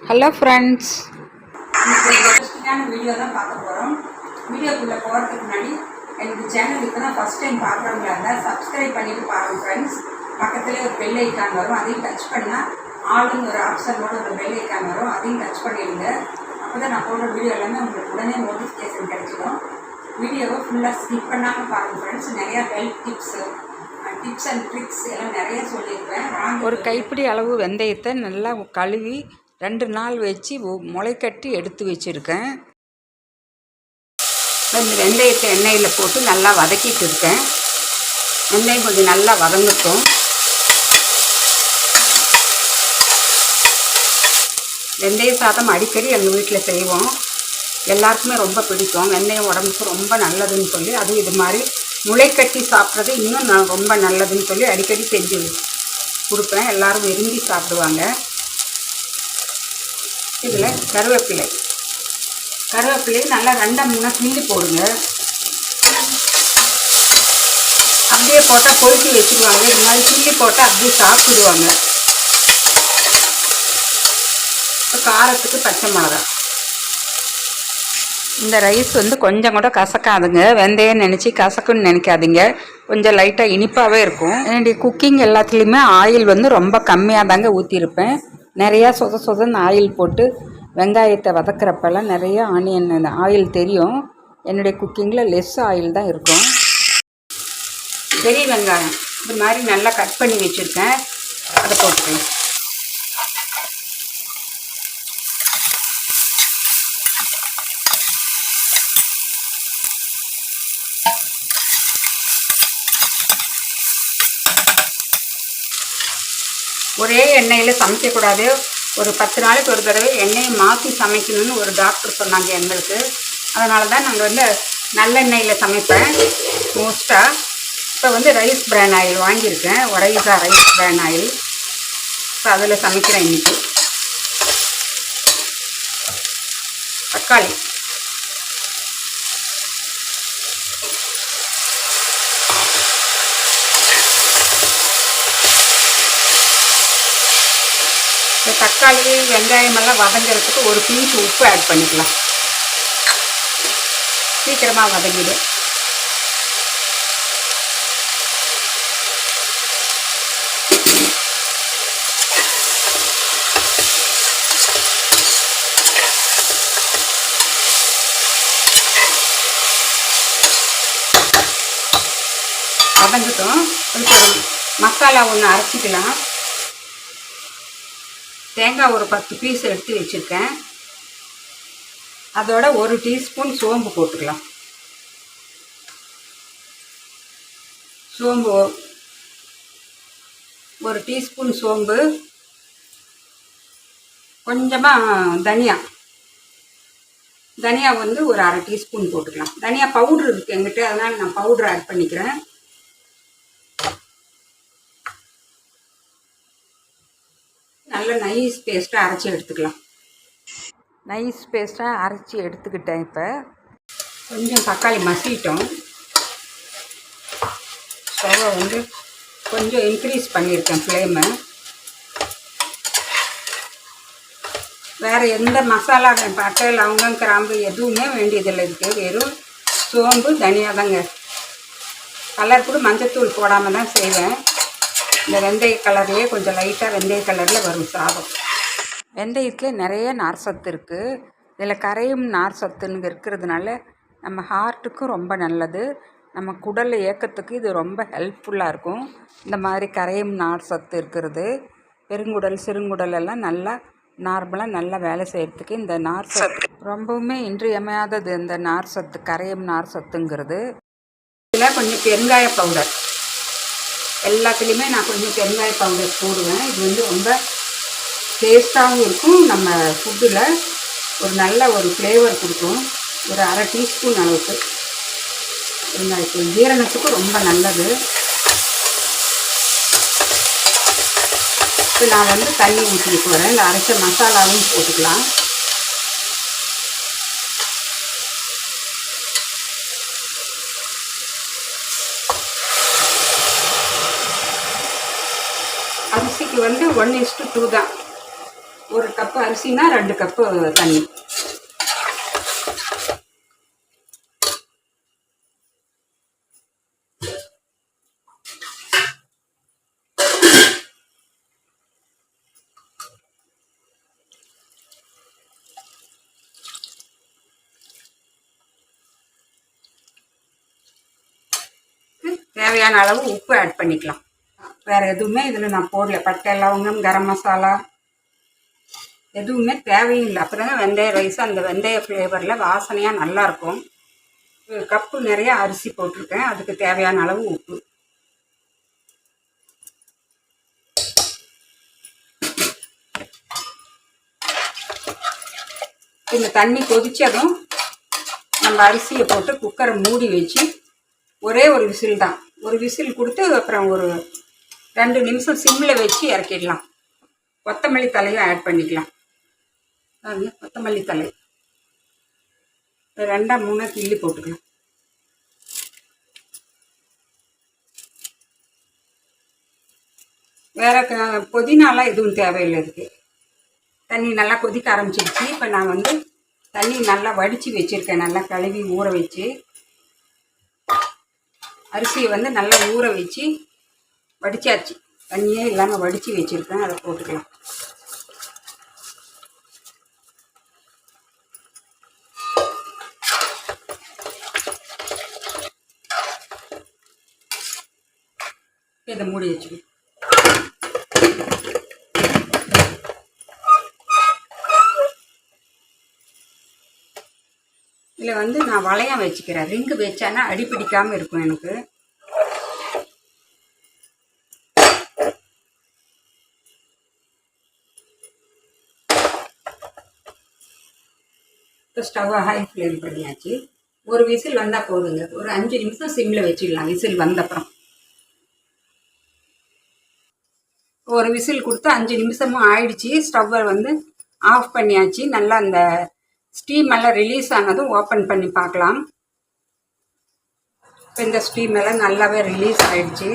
Hello friends, இன்ட்ரெஸ்டிங்கான video தான் பார்க்க போகிறோம். வீடியோக்குள்ளே போகிறதுக்கு முன்னாடி எனக்கு சேனல் இப்போ தான் ஃபஸ்ட் டைம் பார்க்குறவங்களா இருந்தால் சப்ஸ்கிரைப் பண்ணிவிட்டு பாருங்கள் ஃப்ரெண்ட்ஸ். பக்கத்துலேயே ஒரு பெல் ஐக்கான் வரும், அதையும் டச் பண்ணால் ஆளுன்னு ஒரு ஆப்ஷனோட ஒரு பெல் ஐக்கான் வரும், அதையும் டச் பண்ணிடுங்க. அப்போ தான் நான் போடுற வீடியோ எல்லாமே உங்களுக்கு உடனே நோட்டிஃபிகேஷன் கிடைச்சிடும். வீடியோவை ஃபுல்லாக ஸ்கிப் பண்ணாமல் பாருங்கள் ஃப்ரெண்ட்ஸ். நிறையா ஹெல்த் டிப்ஸ் அண்ட் ட்ரிக்ஸ் எல்லாம் நிறைய சொல்லியிருப்பேன். ஒரு கைப்பிடி அளவு வெந்தயத்தை நல்லா கழுவி 2 நாள் வச்சு முளைக்கட்டி எடுத்து வச்சுருக்கேன். இந்த வெந்தயத்தை எண்ணெயில் போட்டு நல்லா வதக்கிட்டு இருக்கேன். வெந்தயம் கொஞ்சம் நல்லா வதங்கட்டும். வெந்தய சாதம் அடிக்கடி எங்கள் வீட்டில் செய்வோம். எல்லாருக்குமே ரொம்ப பிடிக்கும். வெந்தயம் உடம்புக்கு ரொம்ப நல்லதுன்னு சொல்லி, அதுவும் இது மாதிரி முளைக்கட்டி சாப்பிட்றது இன்னும் நான் ரொம்ப நல்லதுன்னு சொல்லி அடிக்கடி செஞ்சு கொடுப்பேன். எல்லோரும் விரும்பி சாப்பிடுவாங்க. இதில் கருவேப்பிலை நல்லா 2-3 கிள்ளி போடுங்க. அப்படியே போட்டால் கொழுக்கி வச்சுக்குவாங்க. இது மாதிரி கிள்ளி போட்டால் அப்படியே சாப்பிடுவாங்க. காரத்துக்கு பச்சை மிளகாய். இந்த ரைஸ் கொஞ்சம் கூட கசக்காதுங்க. வெந்தயம் நினச்சி கசக்குன்னு நினைக்காதீங்க. கொஞ்சம் லைட்டாக இனிப்பாகவே இருக்கும். என்னுடைய குக்கிங் எல்லாத்துலேயுமே ஆயில் ரொம்ப கம்மியாக தாங்க ஊற்றிருப்பேன். நிறையா சொதன்னு ஆயில் போட்டு வெங்காயத்தை வதக்கிறப்பெல்லாம் நிறைய ஆயில் தெரியும். என்னுடைய குக்கிங்கில் லெஸ் ஆயில் தான் இருக்கும். பெரிய வெங்காயம் இது மாதிரி நல்லா கட் பண்ணி வச்சுருக்கேன், அதை போட்டுக்கலாம். ஒரே எண்ணெயில் சமைக்கக்கூடாது. ஒரு 10 நாளைக்கு ஒரு தடவை எண்ணெயை மாற்றி சமைக்கணும்னு ஒரு டாக்டர் சொன்னாங்க எங்களுக்கு. அதனால தான் நாங்கள் நல்லெண்ணெயில் சமைப்பேன் மோஸ்ட்டாக. இப்போ ரைஸ் பிரான் ஆயில் வாங்கியிருக்கேன், ஒரைசா ரைஸ் பிரான் ஆயில். இப்போ அதில் சமைக்கிறேன். இன்றைக்கி தக்காளி இந்த தக்காளி வெங்காயமெல்லாம் வதங்கிறதுக்கு ஒரு பிஞ்ச் உப்பு ஆட் பண்ணிக்கலாம். சீக்கிரமாக வதங்கிடும். வதங்கட்டும். இப்போ மசாலா ஒன்று அரைச்சிக்கலாம். தேங்காய் ஒரு 10 பீஸ் எடுத்து வச்சுருக்கேன். அதோட 1 டீஸ்பூன் சோம்பு போட்டுக்கலாம். சோம்பு 1 டீஸ்பூன் சோம்பு, கொஞ்சமாக தனியா ஒரு அரை டீஸ்பூன் போட்டுக்கலாம். தனியா பவுட்ரு இருக்குது எங்கிட்ட, அதனால் நான் பவுட்ரு ஆட் பண்ணிக்கிறேன். நல்ல நைஸ் பேஸ்ட்டாக அரைச்சி எடுத்துக்கலாம். நைஸ் பேஸ்ட்டாக அரைச்சி எடுத்துக்கிட்டேன். இப்போ கொஞ்சம் தக்காளி மசிட்டோம். ஸ்டவ்வை கொஞ்சம் இன்க்ரீஸ் பண்ணியிருக்கேன் ஃப்ளேமை. வேறு எந்த மசாலா பட்டை லவங்கம் கிராம்பு எதுவுமே வேண்டியதில்லை. இருக்குது வெறும் சோம்பு தனியாக தாங்க. கலர் கூட மஞ்சத்தூள் போடாமல் தான் செய்வேன். இந்த வெந்தய கலர்லேயே கொஞ்சம் லைட்டாக வெந்தய கலரில் வரும் சாதம். வெந்தயத்தில் நிறைய நார் சத்து இருக்குது. இதில் கரையும் நார் சத்துன்னு இருக்கிறதுனால நம்ம ஹார்ட்டுக்கும் ரொம்ப நல்லது. நம்ம குடல் இயக்கத்துக்கு இது ரொம்ப ஹெல்ப்ஃபுல்லாக இருக்கும். இந்த மாதிரி கரையும் நார் சத்து இருக்கிறது பெருங்குடல் சிறுங்குடல் எல்லாம் நல்லா நார்மலாக நல்லா வேலை செய்கிறதுக்கு இந்த நார் சத்து ரொம்பவுமே இன்றியமையாதது. இந்த நார் சத்து, கரையும் நார் சத்துங்கிறது. இதில் கொஞ்சம் பெருங்காய பவுடர், எல்லாத்துலேயுமே நான் கொஞ்சம் பெருங்காய பவுடர் போடுவேன். இது ரொம்ப டேஸ்ட்டாகவும் இருக்கும். நம்ம ஃபுட்டில் ஒரு நல்ல ஒரு ஃப்ளேவர் கொடுக்கும். ஒரு அரை டீஸ்பூன் அளவுக்கு பெருங்காயத்தூள் ஜீரணத்துக்கும் ரொம்ப நல்லது. இப்போ நான் தண்ணி ஊற்றிட்டு வரேன். இந்த அரைச்ச மசாலாவும் போட்டுக்கலாம். அரிசிக்கு 1:2 தான். 1 கப்பு அரிசினா 2 கப்பு தண்ணி. தேவையான அளவு உப்பு ஆட் பண்ணிக்கலாம். வேறு எதுவுமே இதில் நான் போடல. பட்டை, லவங்கம், கரம் மசாலா எதுவுமே தேவையும் இல்லை. அப்புறம் தான் வெந்தய ரைஸ் அந்த வெந்தய ஃப்ளேவரில் வாசனையாக நல்லாயிருக்கும். 1 கப்பு நிறைய அரிசி போட்டிருக்கேன். அதுக்கு தேவையான அளவு உப்பு. இந்த தண்ணி கொதிச்சதும் நம்ம அரிசியை போட்டு குக்கரை மூடி வச்சு ஒரே ஒரு விசில் தான், ஒரு விசில் கொடுத்து அப்புறம் ஒரு 2 நிமிஷம் சிம்மில் வச்சு இறக்கிடலாம். கொத்தமல்லி தலையும் ஆட் பண்ணிக்கலாம். கொத்தமல்லி தலை 2-3 கிள்ளி போட்டுக்கலாம். வேற புதினாலாம் எதுவும் தேவையில்லை இதுக்கு. தண்ணி நல்லா கொதிக்க ஆரம்பிச்சிருச்சு. இப்போ நான் வந்து தண்ணி நல்லா வடித்து வச்சுருக்கேன். நல்லா கழுவி ஊற வச்சு அரிசியை வந்து நல்லா ஊற வச்சு வடித்தாச்சு. தண்ணியே இல்லாமல் வடித்து வச்சுருக்கேன். அதை போட்டுக்கலாம். இதை மூடி வச்சுக்கணும். இதில் வந்து நான் வளையம் வச்சுக்கிறேன். ரிங்கு வச்சானா அடி பிடிக்காமல் இருக்கும் எனக்கு. இப்போ ஸ்டவ்வை ஹை ஃப்ளேம் பண்ணியாச்சு. ஒரு விசில் வந்தால் போதுங்க. ஒரு 5 நிமிஷம் சிம்மில் வச்சிடலாம். விசில் வந்தப்புறம் ஒரு விசில் கொடுத்து 5 நிமிஷமும் ஆயிடுச்சு. ஸ்டவ்வை வந்து ஆஃப் பண்ணியாச்சு. நல்லா அந்த ஸ்டீம் எல்லாம் ரிலீஸ் ஆனதும் ஓப்பன் பண்ணி பார்க்கலாம். இப்போ இந்த ஸ்டீம் எல்லாம் நல்லாவே ரிலீஸ் ஆயிடுச்சு.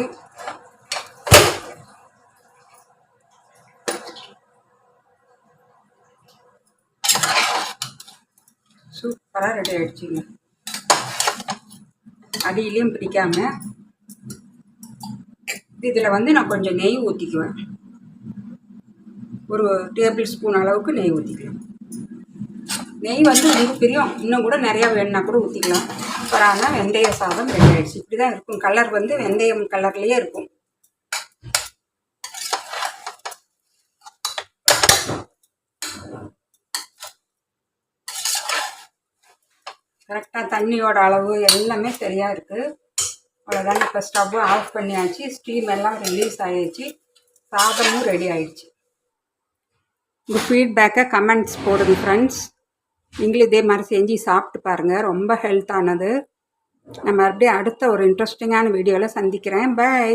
சூப்பராக ரெடி ஆயிடுச்சுங்க. அடியிலையும் பிடிக்காம. இதில் வந்து நான் கொஞ்சம் நெய் ஊற்றிக்குவேன். ஒரு டேபிள் ஸ்பூன் அளவுக்கு நெய் ஊற்றிக்கலாம். நெய் வந்து ரொம்ப பிரியம், இன்னும் கூட நிறையா வேணுன்னா கூட ஊற்றிக்கலாம். அப்புறம் வெந்தய சாதம் ரெடி ஆகிடுச்சு. இப்படி தான் இருக்கும். கலர் வந்து வெந்தயம் கலர்லேயே இருக்கும். கரெக்டாக தண்ணியோட அளவு எல்லாமே சரியாக இருக்குது. அவ்வளோதாங்க. இப்போ ஸ்டவ்வை ஆஃப் பண்ணியாச்சு. ஸ்டீம் எல்லாம் ரிலீஸ் ஆகிடுச்சு. சாதமும் ரெடி ஆகிடுச்சு. உங்கள் ஃபீட்பேக்கை கமெண்ட்ஸ் போடுங்க ஃப்ரெண்ட்ஸ். நீங்களும் இதே மாதிரி செஞ்சு சாப்பிட்டு பாருங்கள். ரொம்ப ஹெல்த்தானது. நான் மறுபடியும் அடுத்த ஒரு இன்ட்ரெஸ்டிங்கான வீடியோவில் சந்திக்கிறேன். பை.